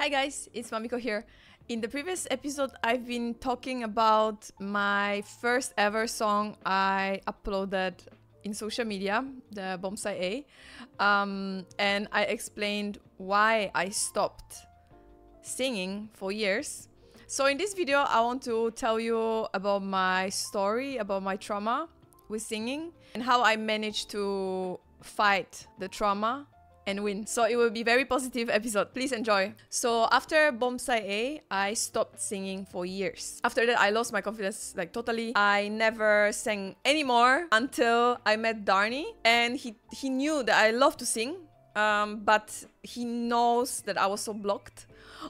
Hi guys, it's Mamiko here. In the previous episode, I've been talking about my first ever song I uploaded in social media, the Bonsai A. And I explained why I stopped singing for years. So in this video, I want to tell you about my story, about my trauma with singing, and how I managed to fight the trauma and win. So it will be a very positive episode. Please enjoy. So after Bonsai A, I stopped singing for years. After that, I lost my confidence like totally. I never sang anymore until I met Darnie, and he knew that I love to sing, but he knows that I was so blocked.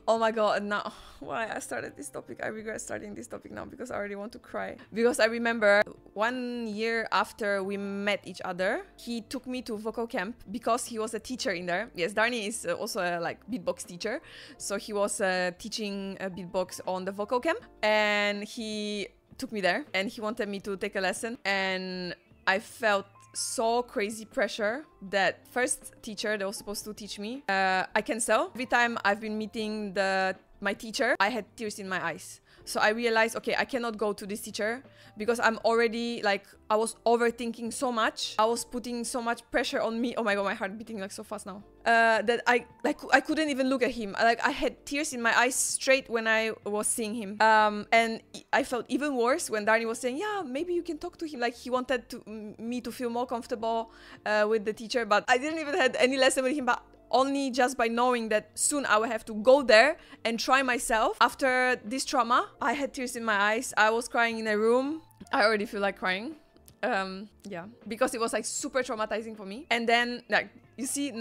Oh my god, and now why I started this topic. I regret starting this topic now because I already want to cry. Because I remember 1 year after we met each other, he took me to vocal camp because he was a teacher in there. Yes, Darnie is also a like beatbox teacher. So he was teaching a beatbox on the vocal camp, and he took me there and he wanted me to take a lesson, and I felt so crazy pressure that first teacher that was supposed to teach me, I cancel. Every time I've been meeting my teacher, I had tears in my eyes. So I realized, okay, I cannot go to this teacher because I'm already like, I was overthinking so much. I was putting so much pressure on me. Oh my god, my heart beating like so fast now. That I couldn't even look at him. Like I had tears in my eyes straight when I was seeing him. And I felt even worse when Darnie was saying, yeah, maybe you can talk to him. Like he wanted me to feel more comfortable with the teacher, but I didn't even had any lesson with him. But only just by knowing that soon I will have to go there and try myself. After this trauma, I had tears in my eyes. I was crying in a room. I already feel like crying. Yeah, because it was like super traumatizing for me. And then like you see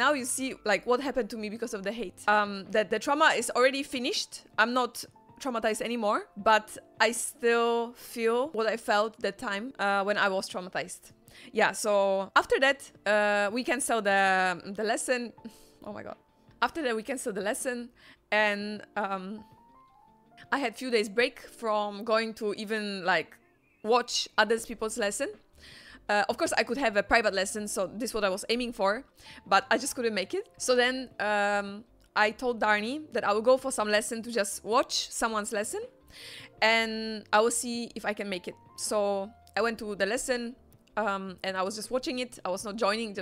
like what happened to me because of the hate. That the trauma is already finished. I'm not traumatized anymore, but I still feel what I felt that time when I was traumatized. Yeah, so after that, we canceled the lesson. Oh my god. After that, we canceled the lesson, and I had few days break from going to even like watch other people's lesson. Of course, I could have a private lesson, so this is what I was aiming for, but I just couldn't make it. So then I told Darnie that I will go for some lesson to just watch someone's lesson, and I will see if I can make it. So I went to the lesson, and I was just watching it. I was not joining,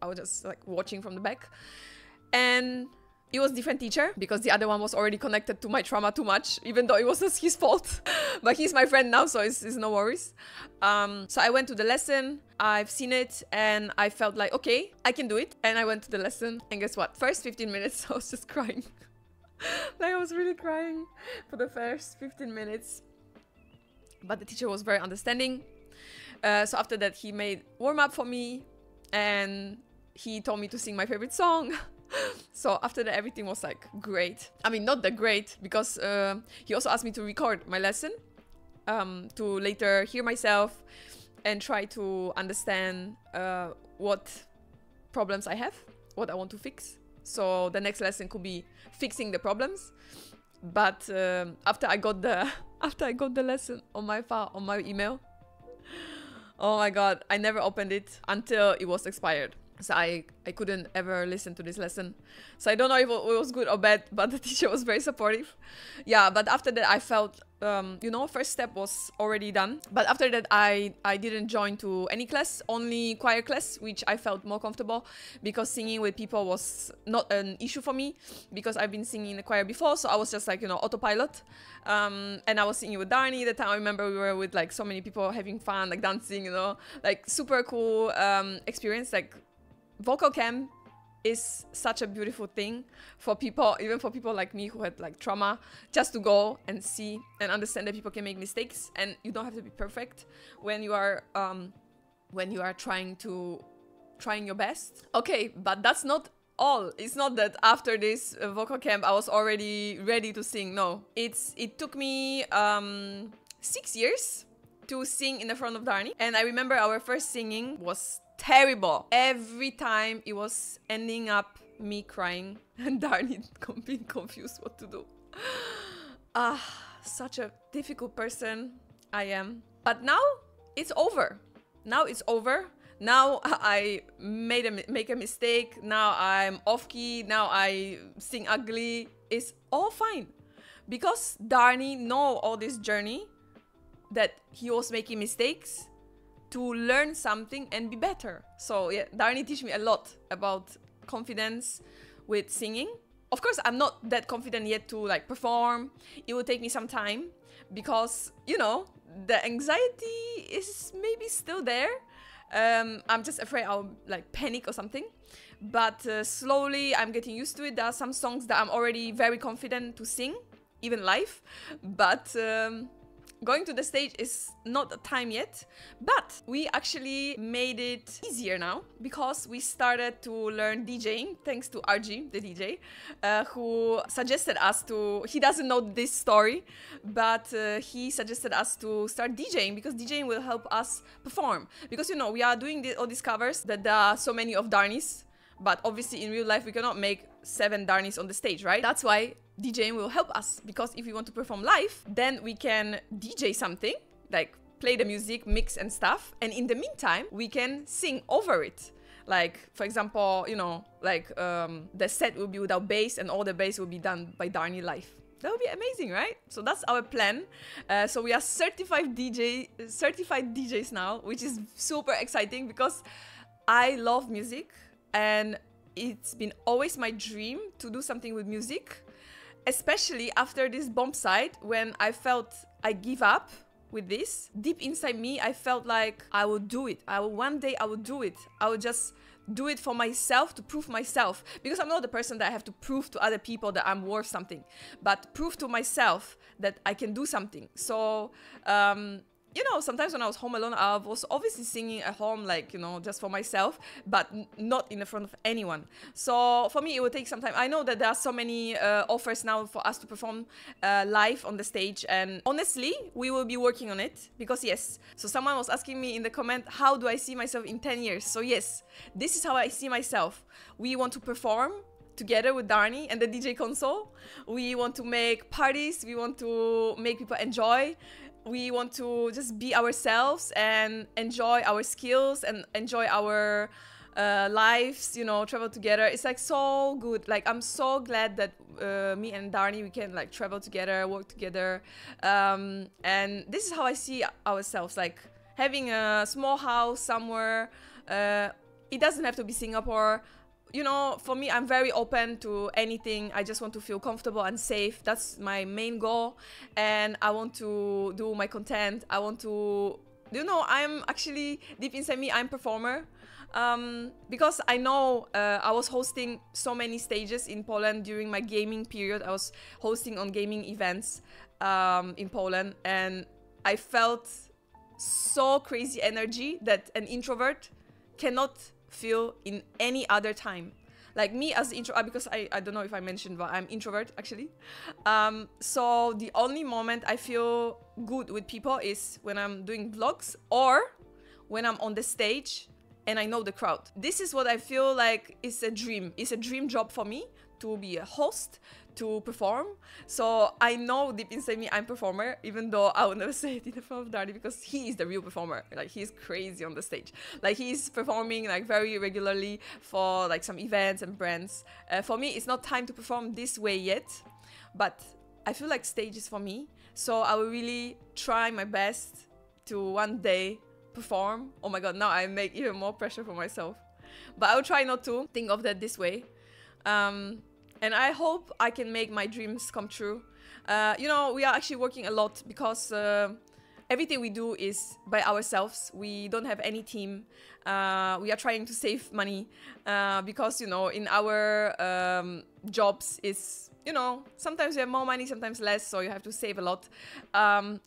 I was just like watching from the back. And it was different teacher because the other one was already connected to my trauma too much, even though it wasn't his fault. But he's my friend now, so it's no worries. So I went to the lesson, I've seen it, and I felt like, okay, I can do it. And I went to the lesson, and guess what? First 15 minutes, I was just crying. Like I was really crying for the first 15 minutes. But the teacher was very understanding. So after that, he made warm-up for me, and he told me to sing my favorite song. So after that, everything was like great. I mean, not that great, because he also asked me to record my lesson to later hear myself and try to understand what problems I have, what I want to fix. So the next lesson could be fixing the problems. But after I got the lesson on my file, on my email, oh my god, I never opened it until it was expired. So I couldn't ever listen to this lesson. So I don't know if it was good or bad, but the teacher was very supportive. Yeah, but after that I felt, you know, first step was already done. But after that I didn't join to any class, only choir class, which I felt more comfortable because singing with people was not an issue for me because I've been singing in the choir before. So I was just like, you know, autopilot. And I was singing with Darnie. That time I remember we were with like so many people having fun, like dancing, you know, like super cool experience. Like vocal camp is such a beautiful thing for people, even for people like me who had like trauma, just to go and see and understand that people can make mistakes and you don't have to be perfect when you are trying your best. Okay, but that's not all. It's not that after this vocal camp I was already ready to sing. No, it took me 6 years to sing in the front of Darnie, and I remember our first singing was terrible. Every time it was ending up me crying and Darnie being confused what to do. Such a difficult person I am. But now it's over. Now it's over. Now I make a mistake. Now I'm off key. Now I sing ugly. It's all fine because Darnie know all this journey that he was making mistakes to learn something and be better. So yeah, Darnie teach me a lot about confidence with singing. Of course, I'm not that confident yet to like perform. It will take me some time because, you know, the anxiety is maybe still there. I'm just afraid I'll like panic or something. But slowly I'm getting used to it. There are some songs that I'm already very confident to sing, even live. But going to the stage is not the time yet, but we actually made it easier now because we started to learn DJing thanks to RG, the DJ, who suggested us to, he doesn't know this story, but he suggested us to start DJing because DJing will help us perform. Because, you know, we are doing all these covers that there are so many of Darnies, but obviously in real life we cannot make 7 Darnies on the stage, right? That's why DJing will help us, because if we want to perform live, then we can DJ something, like play the music, mix and stuff, and in the meantime, we can sing over it. Like, for example, you know, like the set will be without bass and all the bass will be done by Darnie live. That would be amazing, right? So that's our plan. So we are certified DJs now, which is super exciting because I love music and it's been always my dream to do something with music. Especially after this bomb site, when I felt I give up with this, deep inside me, I felt like I will do it. One day I will do it. I will just do it for myself, to prove myself. Because I'm not the person that I have to prove to other people that I'm worth something, but prove to myself that I can do something. So, you know, sometimes when I was home alone, I was obviously singing at home, like, you know, just for myself, but not in the front of anyone. So for me, it would take some time. I know that there are so many offers now for us to perform live on the stage. And honestly, we will be working on it because yes. So someone was asking me in the comment, how do I see myself in 10 years? So yes, this is how I see myself. We want to perform together with Darnie and the DJ console. We want to make parties. We want to make people enjoy. We want to just be ourselves and enjoy our skills and enjoy our lives, you know, travel together. It's like so good. Like, I'm so glad that me and Darnie, we can like travel together, work together. And this is how I see ourselves, like having a small house somewhere. It doesn't have to be Singapore. You know, for me, I'm very open to anything. I just want to feel comfortable and safe. That's my main goal. And I want to do my content. I want to, you know, I'm actually, deep inside me, I'm a performer. Because I know I was hosting so many stages in Poland during my gaming period. I was hosting on gaming events in Poland. And I felt so crazy energy that an introvert cannot feel in any other time. Like me as an introvert, because I don't know if I mentioned, but I'm introvert actually. So the only moment I feel good with people is when I'm doing vlogs or when I'm on the stage and I know the crowd. This is what I feel like is a dream. It's a dream job for me to be a host, to perform. So I know deep inside me I'm a performer, even though I would never say it in the front of Darnie because he is the real performer. Like, he's crazy on the stage. Like, he's performing like very regularly for like some events and brands. For me, it's not time to perform this way yet, but I feel like stage is for me. So I will really try my best to one day perform. Oh my god, now I make even more pressure for myself. But I will try not to think of that this way. And I hope I can make my dreams come true. You know, we are actually working a lot because everything we do is by ourselves. We don't have any team. We are trying to save money because, you know, in our jobs is, you know, sometimes we have more money, sometimes less, so you have to save a lot.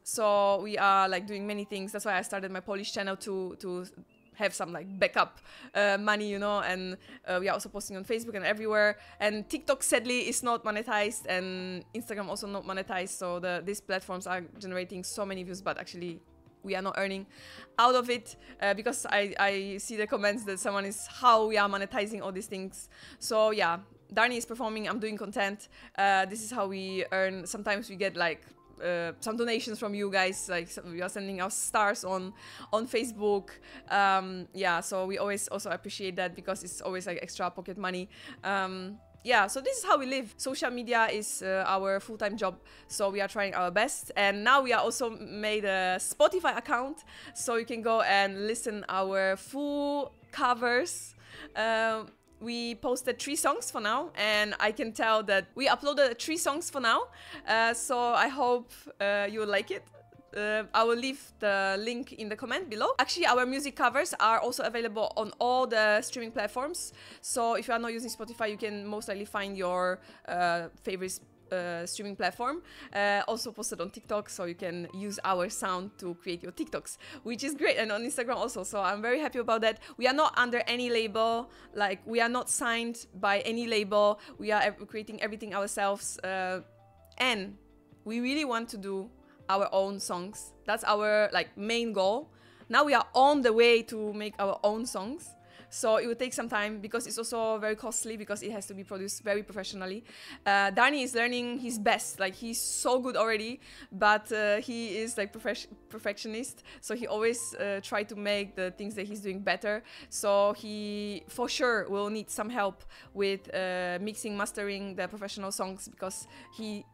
So we are like doing many things. That's why I started my Polish channel to have some like backup money, you know, and we are also posting on Facebook and everywhere. And TikTok sadly is not monetized, and Instagram also not monetized, so these platforms are generating so many views, but actually we are not earning out of it because I see the comments that someone is how we are monetizing all these things. So yeah, Darnie is performing, I'm doing content. This is how we earn. Sometimes we get like some donations from you guys. Like we are sending us stars on Facebook. Yeah, so we always also appreciate that because it's always like extra pocket money. Yeah, so this is how we live. Social media is our full-time job, so we are trying our best. And now we are also made a Spotify account, so you can go and listen our full covers. We posted 3 songs for now, and I can tell that we uploaded 3 songs for now. So I hope you will like it. I will leave the link in the comment below. Actually, our music covers are also available on all the streaming platforms. So if you are not using Spotify, you can most likely find your favorite streaming platform. Also posted on TikTok, so you can use our sound to create your TikToks, which is great, and on Instagram also. So I'm very happy about that. We are not under any label, like we are not signed by any label. We are creating everything ourselves, and we really want to do our own songs. That's our like main goal. Now we are on the way to make our own songs, so it will take some time because it's also very costly because it has to be produced very professionally. Darnie is learning his best. Like he's so good already, but he is like perfectionist, so he always try to make the things that he's doing better. So he for sure will need some help with mixing, mastering the professional songs because he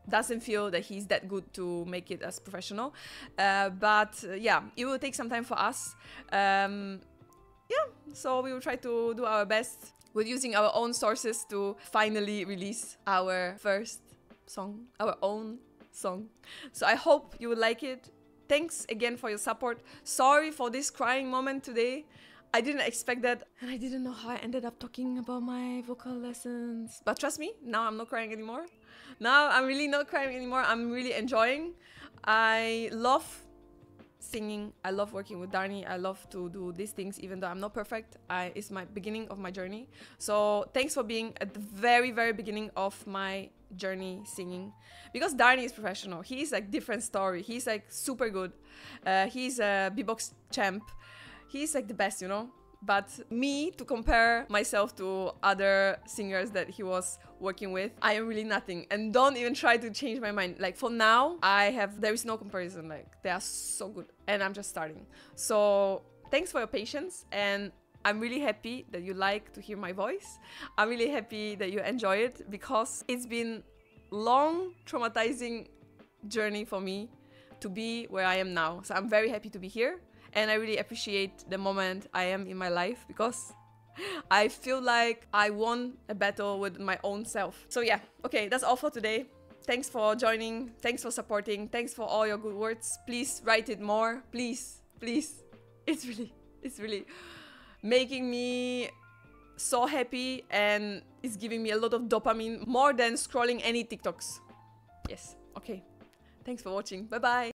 doesn't feel that he's that good to make it as professional. But yeah, it will take some time for us. Yeah, so we will try to do our best with using our own sources to finally release our first song, our own song. So I hope you will like it. Thanks again for your support. Sorry for this crying moment today. I didn't expect that, and I didn't know how I ended up talking about my vocal lessons. But trust me, now I'm not crying anymore. Now I'm really not crying anymore. I'm really enjoying. I love singing. I love working with Darnie. I love to do these things even though I'm not perfect. It's my beginning of my journey. So thanks for being at the very, very beginning of my journey singing. Because Darnie is professional. He's like different story. He's like super good. He's a beatbox champ. He's like the best, you know? But me, to compare myself to other singers that he was working with, I am really nothing. And don't even try to change my mind. Like for now, there is no comparison. Like they are so good and I'm just starting. So thanks for your patience, and I'm really happy that you like to hear my voice. I'm really happy that you enjoy it because it's been long, traumatizing journey for me to be where I am now. So I'm very happy to be here. And I really appreciate the moment I am in my life because I feel like I won a battle with my own self. So yeah, okay, that's all for today. Thanks for joining. Thanks for supporting. Thanks for all your good words. Please write it more. Please, please. It's really making me so happy, and it's giving me a lot of dopamine, more than scrolling any TikToks. Yes, okay. Thanks for watching. Bye-bye.